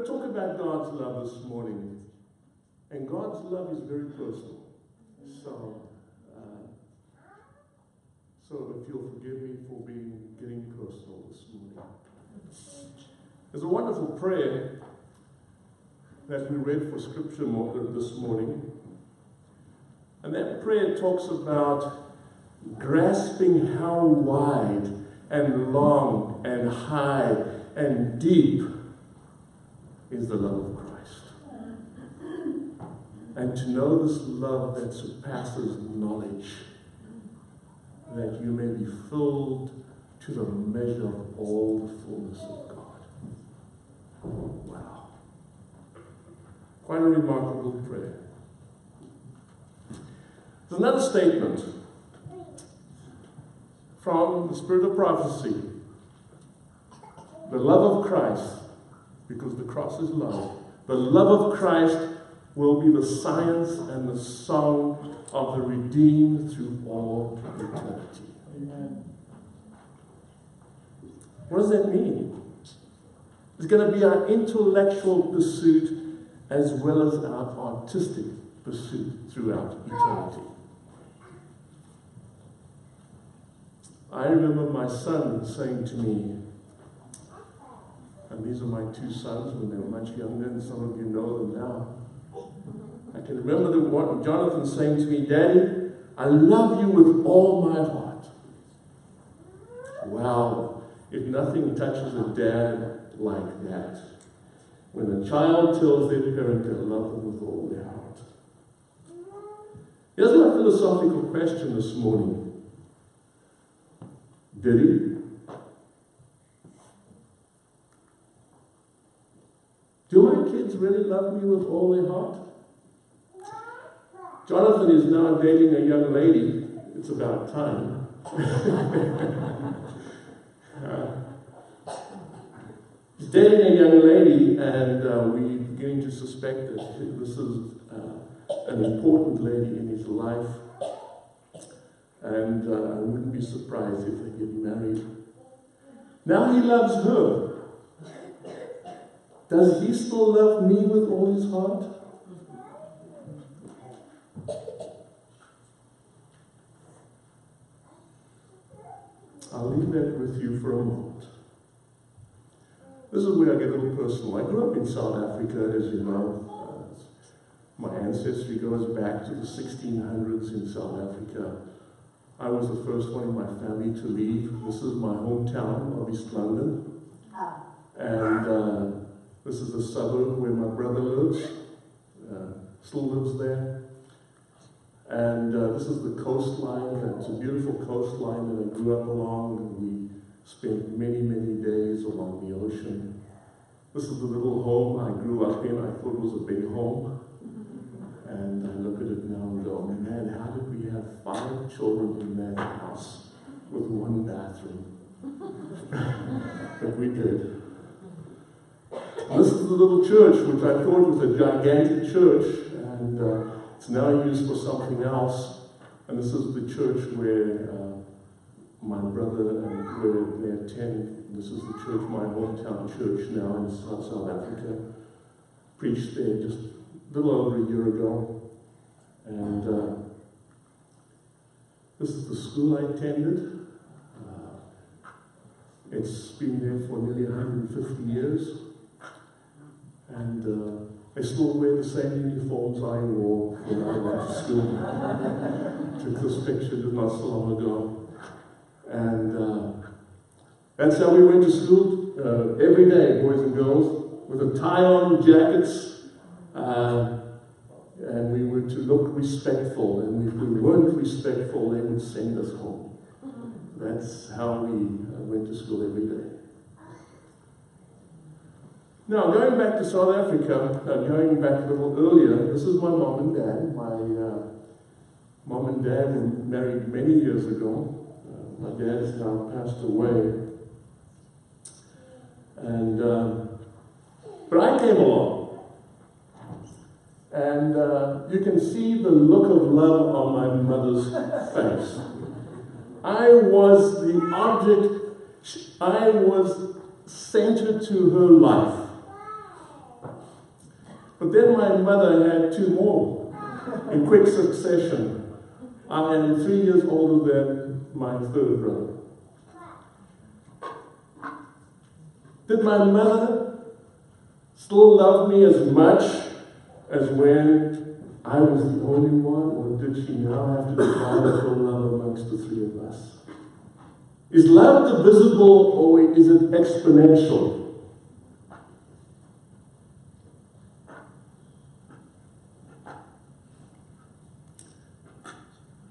to talk about God's love this morning. And God's love is very personal. So if you'll forgive me for getting personal this morning. There's a wonderful prayer that we read for Scripture this morning. And that prayer talks about grasping how wide and long and high and deep is the love of Christ. And to know this love that surpasses knowledge, that you may be filled to the measure of all the fullness of God. Wow. Quite a remarkable prayer. There's another statement from the Spirit of Prophecy. The love of Christ, because the cross is love, the love of Christ will be the science and the song of the redeemed through all eternity. Amen. What does that mean? It's going to be our intellectual pursuit as well as our artistic pursuit throughout eternity. I remember my son saying to me, and these are my two sons when they were much younger, and some of you know them now. I can remember Jonathan saying to me, "Daddy, I love you with all my heart." Wow, if nothing touches a dad like that. When a child tells their parent they love them with all their heart. Here's my philosophical question this morning. Did he? Do my kids really love me with all their heart? Jonathan is now dating a young lady. It's about time. He's dating a young lady, and we're beginning to suspect that this is an important lady in his life. And I wouldn't be surprised if they get married. Now he loves her. Does he still love me with all his heart? I'll leave that with you for a moment. This is where I get a little personal. I grew up in South Africa, as you know. My ancestry goes back to the 1600s in South Africa. I was the first one in my family to leave. This is my hometown of East London. And this is a suburb where my brother lives. Still lives there. And this is the coastline. It's a beautiful coastline that I grew up along. And we spent many, many days along the ocean. This is the little home I grew up in. I thought it was a big home. And I look at it now and go, man, how did we have 5 children in that house with 1 bathroom? But we did. This is the little church, which I thought was a gigantic church, and it's now used for something else. And this is the church where my brother and where they attend. This is the church, my hometown church now in South Africa. Preached there just a little over a year ago. And this is the school I attended. It's been there for nearly 150 years. And they still wear the same uniforms I wore when I went to school. Took this picture not so long ago. And that's how we went to school every day, boys and girls, with a tie on, jackets. And we were to look respectful, and if we weren't respectful, they would send us home. That's how we went to school every day. Now, going back to South Africa, going back a little earlier, this is my mom and dad. My mom and dad were married many years ago. My dad has now passed away. And but I came along. And you can see the look of love on my mother's face. I was the object, I was center to her life. But then my mother had two more in quick succession. I am 3 years older than my third brother. Did my mother still love me as much as when I was the only one, or did she now have to divide her love amongst the three of us? Is love divisible, or is it exponential?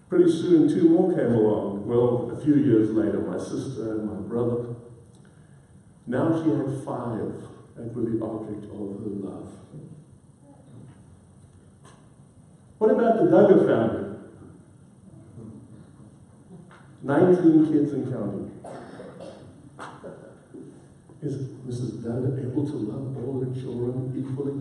Pretty soon, two more came along. Well, a few years later, my sister and my brother. Now she had 5 that were the object of her love. What about the Duggar family? 19 kids and counting. Is Mrs. Duggar able to love all her children equally?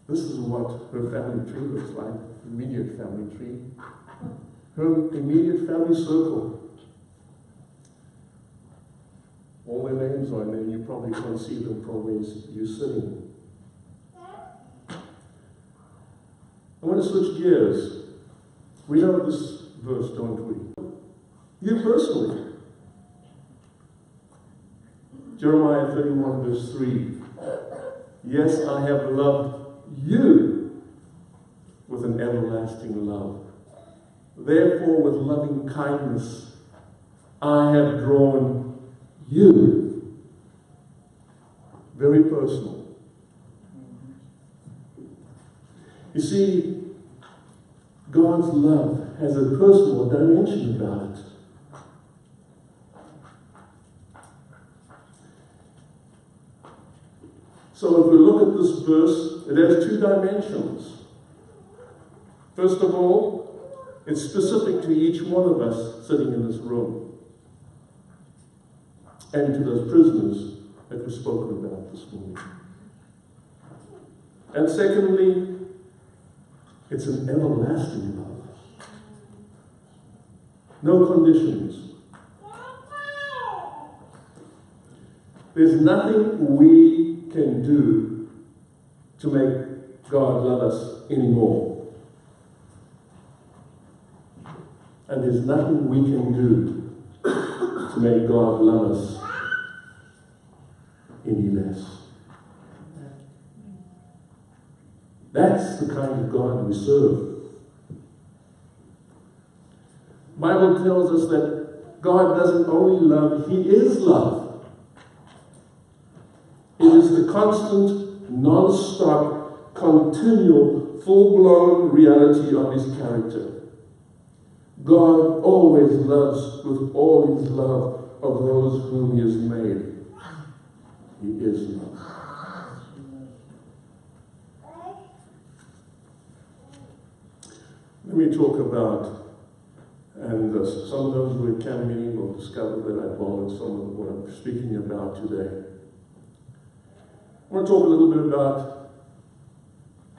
This is what her family tree looks like, immediate family tree. Her immediate family circle. All their names are in there. You probably can't see them from where you're sitting. I want to switch gears. We know this verse, don't we? You personally. Jeremiah 31 verse 3. Yes, I have loved you with an everlasting love. Therefore, with loving kindness, I have drawn you. Very personal. You see, God's love has a personal dimension about it. So if we look at this verse, it has 2 dimensions. First of all, it's specific to each one of us sitting in this room, and to those prisoners that were spoken about this morning. And secondly, it's an everlasting love. No conditions. There's nothing we can do to make God love us anymore. And there's nothing we can do to make God love us any less. That's the kind of God we serve. The Bible tells us that God doesn't only love, He is love. It is the constant, non-stop, continual, full-blown reality of His character. God always loves with all His love of those whom He has made. He is love. Let me talk about, and some of those who attend meeting will discover that I borrowed some of what I'm speaking about today. I want to talk a little bit about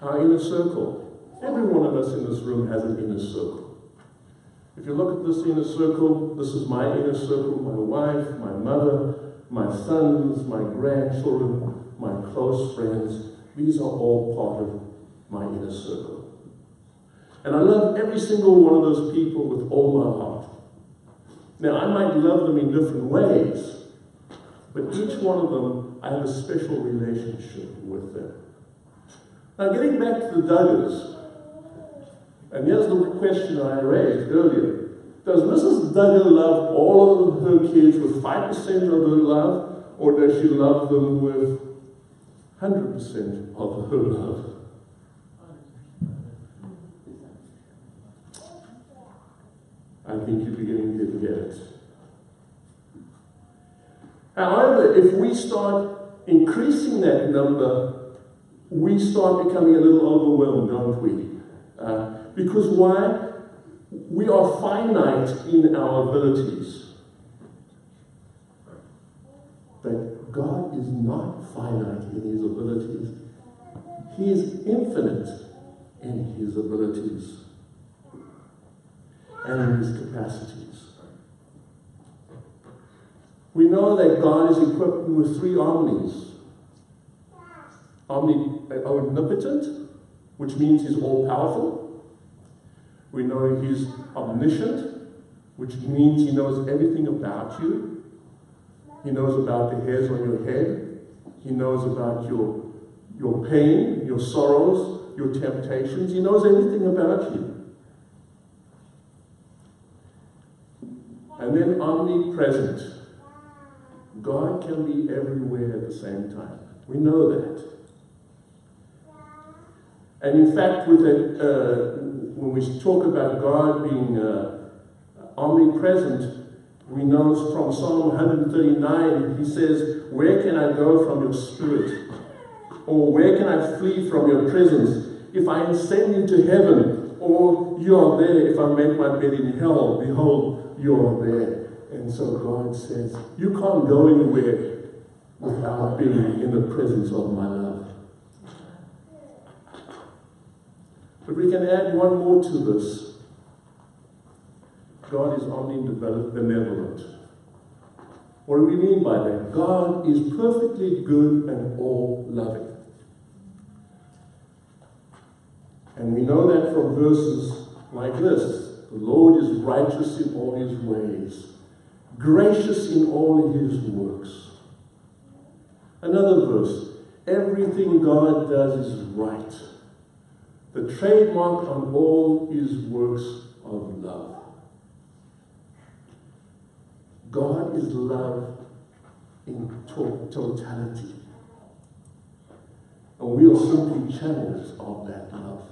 our inner circle. Every one of us in this room has an inner circle. If you look at this inner circle, this is my inner circle, my wife, my mother, my sons, my grandchildren, my close friends. These are all part of my inner circle. And I love every single one of those people with all my heart. Now, I might love them in different ways, but each one of them, I have a special relationship with them. Now, getting back to the Duggars, and here's the question I raised earlier. Does Mrs. Duggar love all of her kids with 5% of her love, or does she love them with 100% of her love? I think you're beginning to get it. However, if we start increasing that number, we start becoming a little overwhelmed, don't we? Because why? We are finite in our abilities. But God is not finite in His abilities. He is infinite in His abilities and in His capacities. We know that God is equipped with 3 harmonies. omnipotent, which means he's all-powerful. We know he's omniscient, which means he knows everything about you. He knows about the hairs on your head. He knows about your pain, your sorrows, your temptations. He knows everything about you. And then omnipresent. God can be everywhere at the same time. We know that. And in fact, with when we talk about God being omnipresent, we know from Psalm 139, he says, "Where can I go from your spirit? Or where can I flee from your presence? If I ascend into heaven, or you are there. If I make my bed in hell, behold, you are there." And so God says, you can't go anywhere without being in the presence of my love. But we can add one more to this. God is omnibenevolent. What do we mean by that? God is perfectly good and all-loving. And we know that from verses like this. The Lord is righteous in all his ways, gracious in all his works. Another verse. Everything God does is right. The trademark on all his works of love. God is love in totality. And we are simply channels of that love.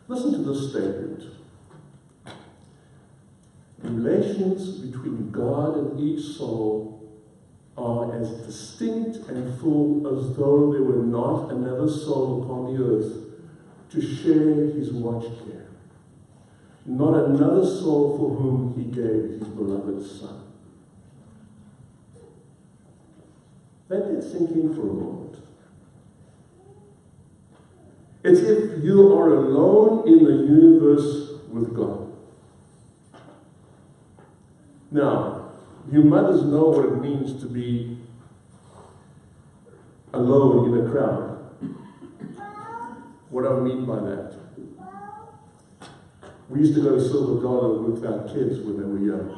Listen to this statement. The relations between God and each soul are as distinct and full as though there were not another soul upon the earth to share his watch care. Not another soul for whom he gave his beloved Son. Let that sink in for a moment. It's if you are alone in the universe with God. Now, you mothers know what it means to be alone in a crowd. What do I mean by that? We used to go to Silver Dollar with our kids when they were young.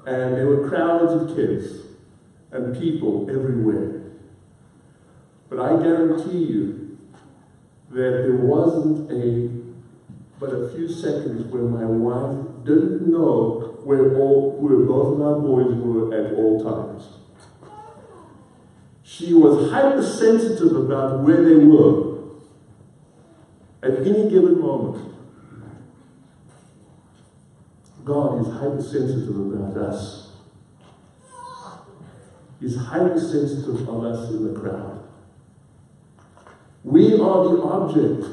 And there were crowds of kids and people everywhere. But I guarantee you that there wasn't but a few seconds where my wife didn't know where both of our boys were at all times. She was hypersensitive about where they were at any given moment. God is hypersensitive about us. He's hypersensitive of us in the crowd. We are the object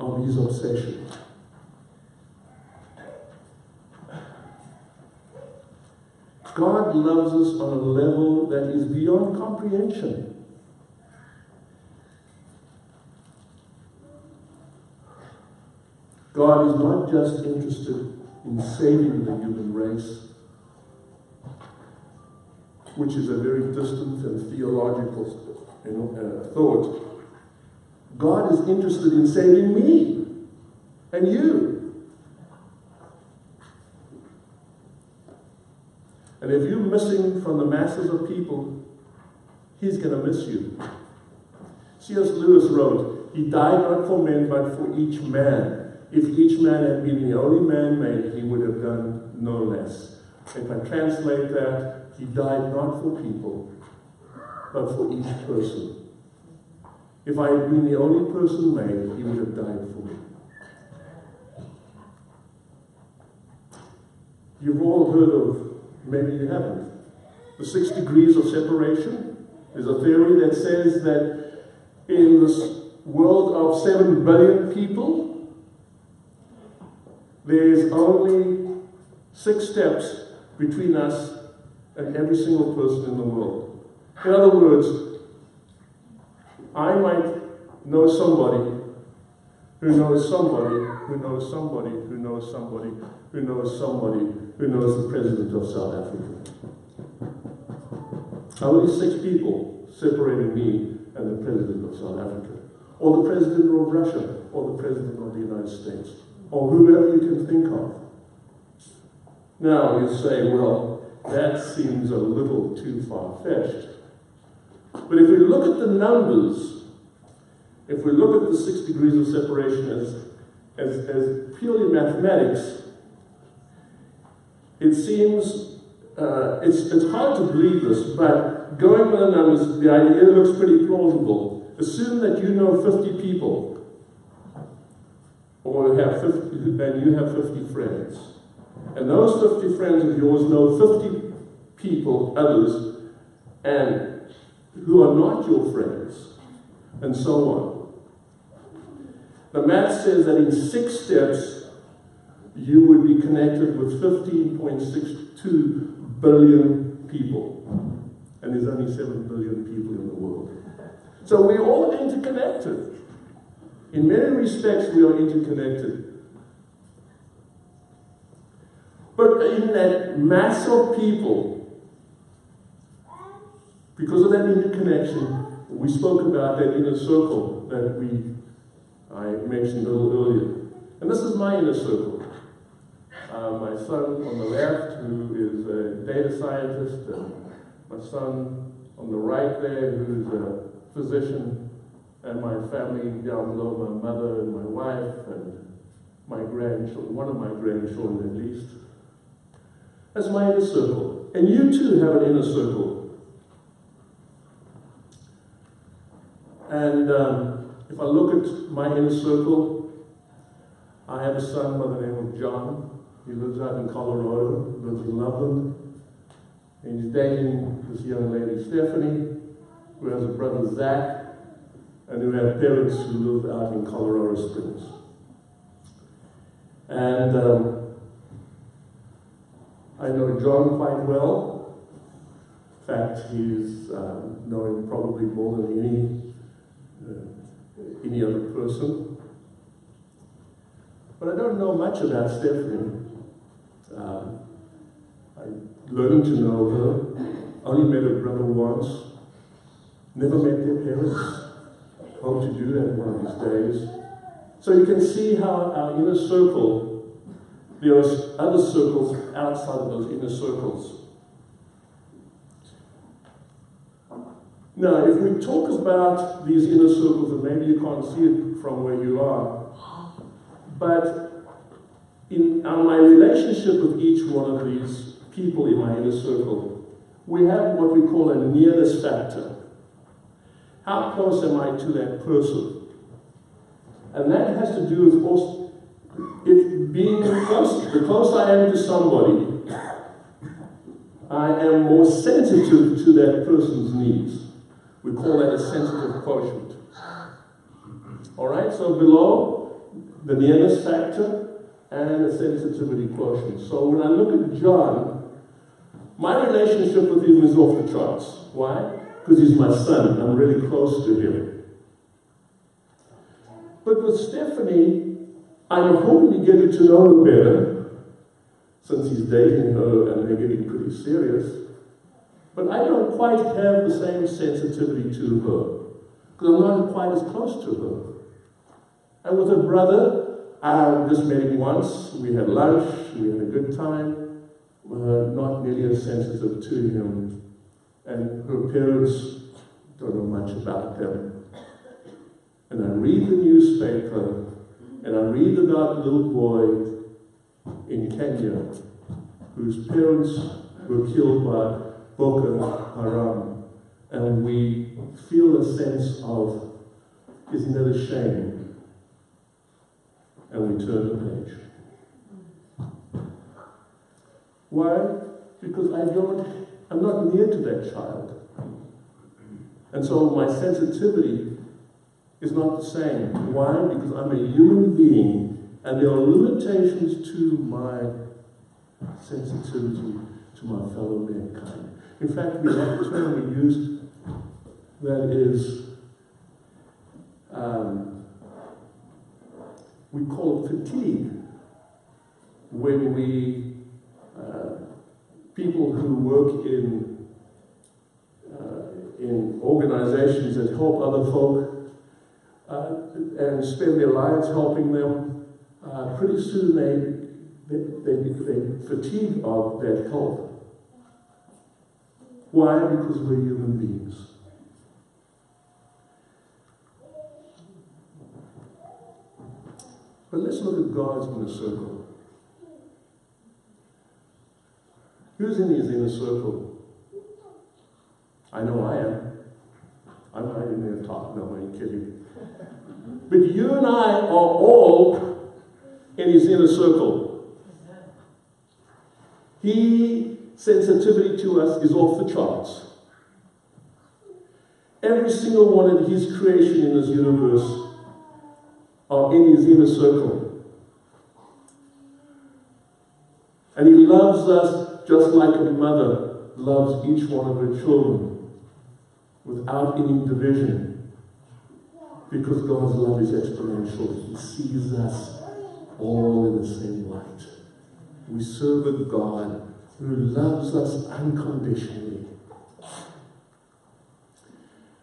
of his obsession. God loves us on a level that is beyond comprehension. God is not just interested in saving the human race, which is a very distant and theological thought. God is interested in saving me and you. And if you're missing from the masses of people, he's going to miss you. C.S. Lewis wrote, "He died not for men, but for each man. If each man had been the only man made, he would have done no less." If I translate that, he died not for people, but for each person. If I had been the only person made, he would have died for me. You've all heard of, maybe you haven't, the 6 degrees of separation. There's a theory that says that in this world of 7 billion people, there's only 6 steps between us and every single person in the world. In other words, I might know somebody who knows somebody who knows somebody who knows somebody who knows somebody who knows the President of South Africa. Only 6 people separating me and the President of South Africa, or the President of Russia, or the President of the United States, or whoever you can think of. Now you say, well, that seems a little too far-fetched. But if we look at the numbers, if we look at the 6 degrees of separation as purely mathematics, it seems, it's hard to believe this, but going by the numbers, the idea looks pretty plausible. Assume that you know 50 people, or have 50, and you have 50 friends. And those 50 friends of yours know 50 people, others, and who are not your friends, and so on. The math says that in 6 steps, you would be connected with 15.62 billion people. And there's only 7 billion people in the world. So we're all interconnected. In many respects, we are interconnected. But in that mass of people, because of that interconnection, we spoke about that inner circle that I mentioned a little earlier. And this is my inner circle. My son on the left, who is a data scientist, and my son on the right there, who's a physician, and my family down below, my mother and my wife, and my grandchildren, one of my grandchildren at least. That's my inner circle. And you too have an inner circle. And if I look at my inner circle, I have a son by the name of John. He lives out in Colorado, lives in Loveland. And he's dating this young lady, Stephanie, who has a brother, Zach, and who have parents who live out in Colorado Springs. And I know John quite well. In fact, he's known him probably more than any other person. But I don't know much about Stephanie. I'm learning to know her. Only met her brother once. Never met their parents. Hope to do that one of these days. So you can see how our inner circle, there's other circles outside of those inner circles. Now, if we talk about these inner circles, and maybe you can't see it from where you are, but in my relationship with each one of these people in my inner circle, we have what we call a nearness factor. How close am I to that person? And that has to do with also it being close. The closer I am to somebody, I am more sensitive to that person's needs. We call that a sensitive quotient. All right, so below the nearness factor and a sensitivity quotient. So when I look at John, my relationship with him is off the charts. Why? Because he's my son. I'm really close to him. But with Stephanie, I'm hoping to get to know her better, since he's dating her and they're getting pretty serious. But I don't quite have the same sensitivity to her, because I'm not quite as close to her. And with her brother, I just met him once. We had lunch, we had a good time. Not nearly as sensitive to him. And her parents don't know much about them. And I read the newspaper, and I read about a little boy in Kenya whose parents were killed by Boko Haram. And we feel a sense of, isn't that a shame? And we turn the page. Why? Because I'm not near to that child. And so my sensitivity is not the same. Why? Because I'm a human being, and there are limitations to my sensitivity to my fellow mankind. In fact, we have a term we use that is, we call it fatigue, when we, people who work in organizations that help other folk and spend their lives helping them, pretty soon they fatigue of that help. Why? Because we're human beings. But let's look at God's inner circle. Who's in his inner circle? I know I am. I'm right in there top. No, I ain't kidding. But you and I are all in his inner circle. His sensitivity to us is off the charts. Every single one of his creation in this universe are in his inner circle. And he loves us just like a mother loves each one of her children without any division. Because God's love is exponential. He sees us all in the same light. We serve a God who loves us unconditionally.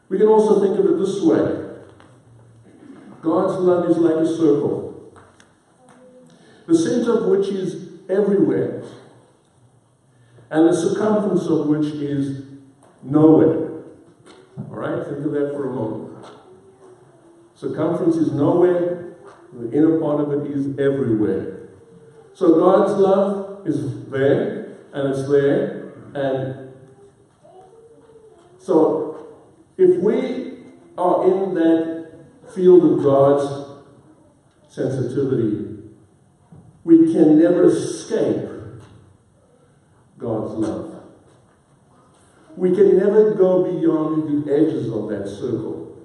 We can also think of it this way. God's love is like a circle, the center of which is everywhere, and the circumference of which is nowhere. All right, think of that for a moment. Circumference is nowhere, the inner part of it is everywhere. So God's love is there, and it's there, and so if we are in that field of God's sensitivity, we can never escape God's love. We can never go beyond the edges of that circle.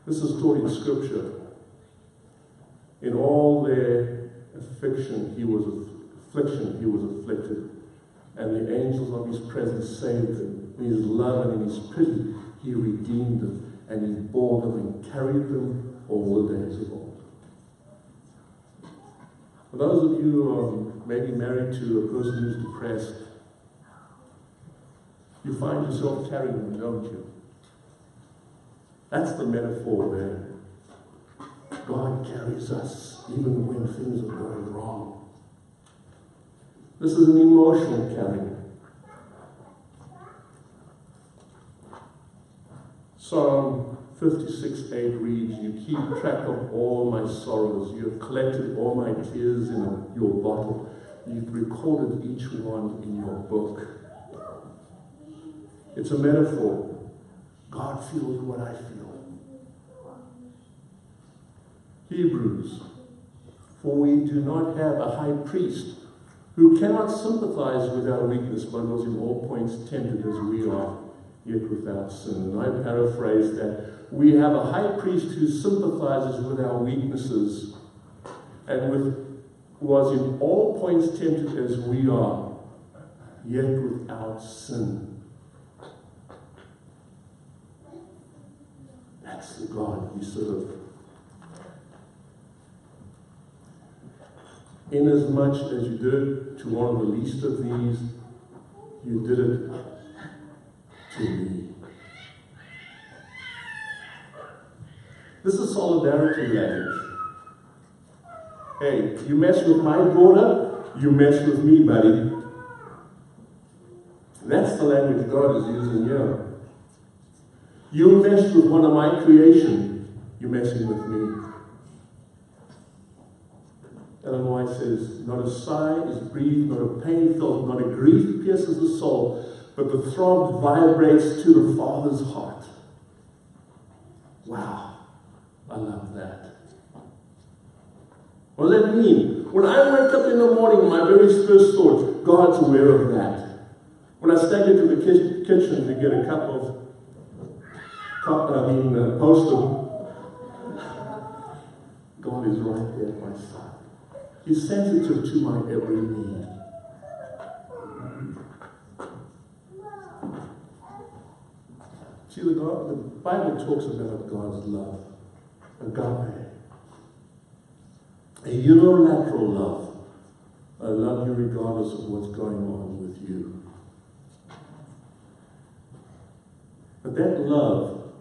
This is taught in Scripture. In all their affliction, he was afflicted. And the angels of his presence saved them. In his love and in his pity, he redeemed them. And he bore them and carried them all the days of old. For those of you who are maybe married to a person who's depressed, you find yourself carrying them, don't you? That's the metaphor there. God carries us even when things are going wrong. This is an emotional carrying. Psalm 56:8 reads, "You keep track of all my sorrows. You have collected all my tears in your bottle. You've recorded each one in your book." It's a metaphor. God feels what I feel. Hebrews, "For we do not have a high priest who cannot sympathize with our weakness, but was in all points tempted as we are, yet without sin." And I paraphrase that. We have a high priest who sympathizes with our weaknesses and was in all points tempted as we are, yet without sin. That's the God we serve. Inasmuch as you did it to one of the least of these, you did it to me. This is solidarity language. Hey, you mess with my daughter, you mess with me, buddy. That's the language God is using here. You mess with one of my creation, you're messing with me. Ellen White says, "Not a sigh is breathed, not a pain felt, not a grief pierces the soul, but the throb vibrates to the Father's heart." Wow, I love that. What does that mean? When I wake up in the morning, my very first thought, God's aware of that. When I stagger to the kitchen to get a cup of poster, God is right there at my side. He's sensitive to my every need. See, the Bible talks about God's love, agape, a unilateral love. I love you regardless of what's going on with you. But that love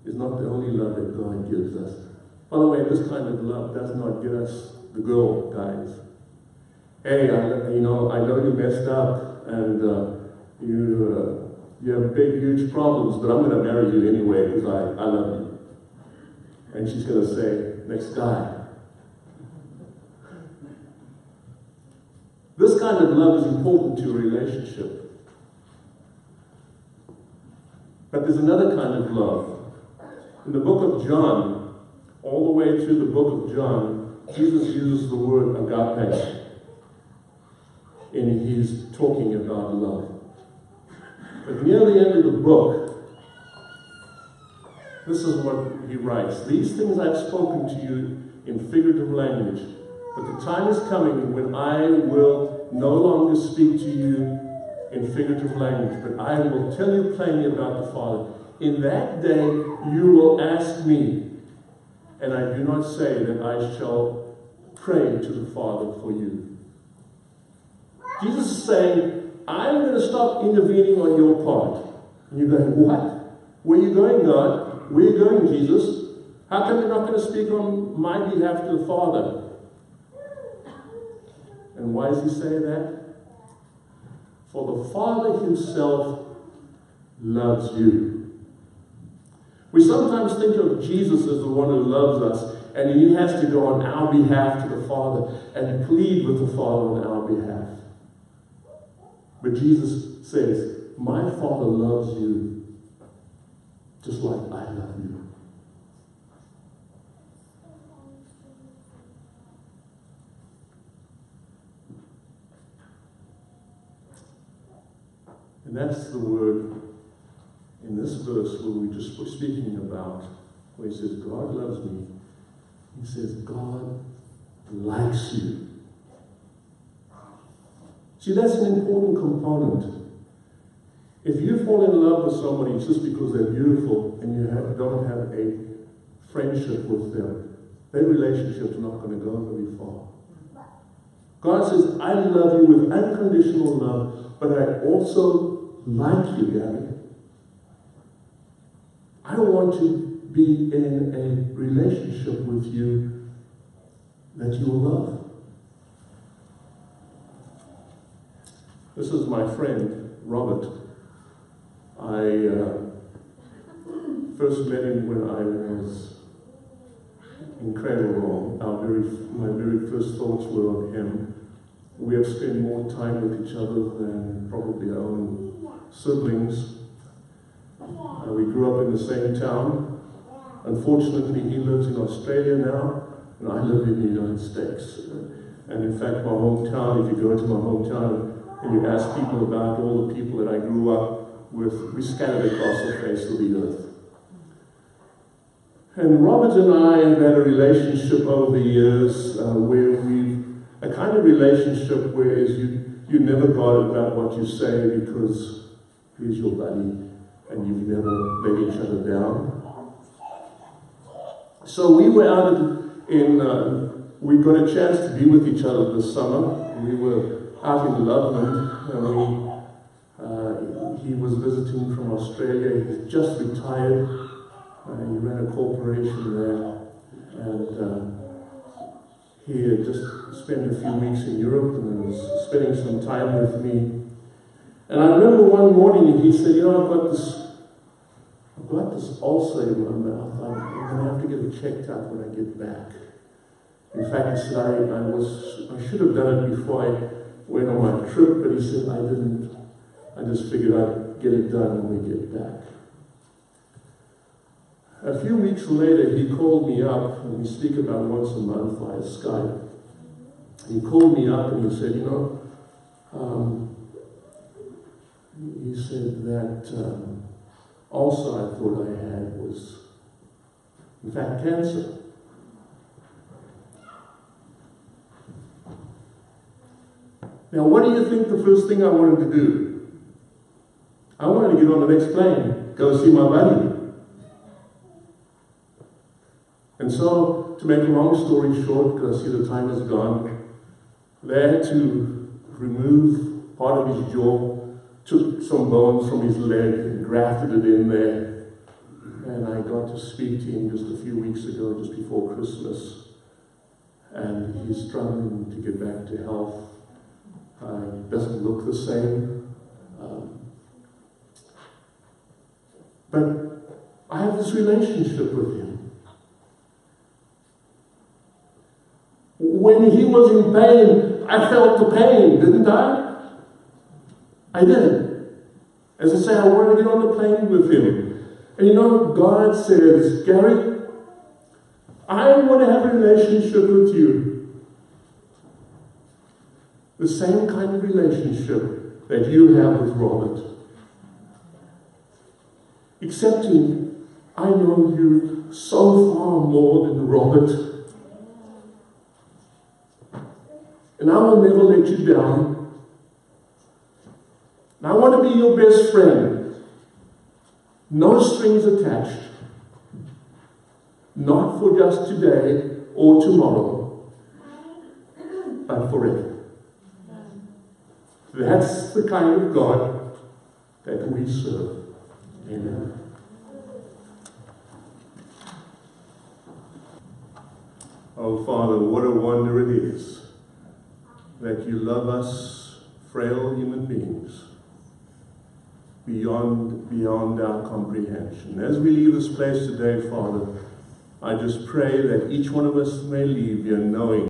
is not the only love that God gives us. By the way, this kind of love does not get us the girl, guys. Hey, I know you messed up and you have big, huge problems, but I'm going to marry you anyway because I love you. And she's going to say, next guy. This kind of love is important to a relationship. But there's another kind of love. In the book of John, all the way through the book of John, Jesus uses the word agape. And he's talking about love. But near the end of the book, this is what he writes. These things I've spoken to you in figurative language, but the time is coming when I will no longer speak to you in figurative language, but I will tell you plainly about the Father. In that day you will ask me, and I do not say that I shall pray to the Father for you. Jesus is saying, I'm going to stop intervening on your part. And you're going, what? Where are you going, God? Where are you going, Jesus? How come you're not going to speak on my behalf to the Father? And why does he say that? For the Father himself loves you. We sometimes think of Jesus as the one who loves us, and he has to go on our behalf to the Father and plead with the Father on our behalf. But Jesus says, my Father loves you just like I love you. And that's the word in this verse where we just were speaking about, where he says, God loves me. He says, God likes you. See, that's an important component. If you fall in love with somebody just because they're beautiful and you don't have a friendship with them, that relationship's not going to go very far. God says, I love you with unconditional love, but I also like you, Gabby. I want to be in a relationship with you that you will love. This is my friend, Robert. I first met him when I was in Kruger. My very first thoughts were of him. We have spent more time with each other than probably our own siblings. We grew up in the same town. Unfortunately, he lives in Australia now, and I live in the United States. And in fact, my hometown, if you go into my hometown and you ask people about all the people that I grew up with, we scattered across the face of the earth. And Robert and I have had a relationship over the years where a kind of relationship where you never guard about what you say because he's your buddy and you've never let each other down. So we were out we got a chance to be with each other this summer. We were out in Loveland, and he was visiting from Australia. He just retired. He ran a corporation there, and he had just spent a few weeks in Europe and was spending some time with me. And I remember one morning he said, I've got this ulcer in my mouth. I'm going to have to get it checked out when I get back. In fact, he said, I should have done it before I went on my trip, but he said, I didn't. I just figured I'd get it done when we get back. A few weeks later, he called me up, and we speak about once a month via Skype. He called me up and he said, he said that ulcer I thought I had was, in fact, cancer. Now, what do you think the first thing I wanted to do? I wanted to get on the next plane, go see my buddy. And so, to make a long story short, because I see the time is gone, they had to remove part of his jaw, took some bones from his leg and grafted it in there. And I got to speak to him just a few weeks ago, just before Christmas. And he's struggling to get back to health. Doesn't look the same. But I have this relationship with him. When he was in pain, I felt the pain, didn't I? I did. As I say, I wanted to get on the plane with him. And you know, God says, Gary, I want to have a relationship with you. The same kind of relationship that you have with Robert. Excepting, I know you so far more than Robert. And I will never let you down. And I want to be your best friend. No strings attached. Not for just today or tomorrow, but forever. That's the kind of God that we serve. Amen. Oh, Father, what a wonder it is that you love us, frail human beings, beyond our comprehension. As we leave this place today, Father, I just pray that each one of us may leave here knowing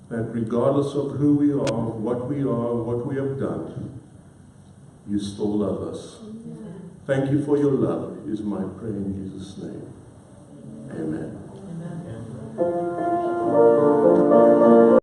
that regardless of who we are, what we have done, you still love us. Thank you for your love, is my prayer in Jesus' name. Amen. Amen.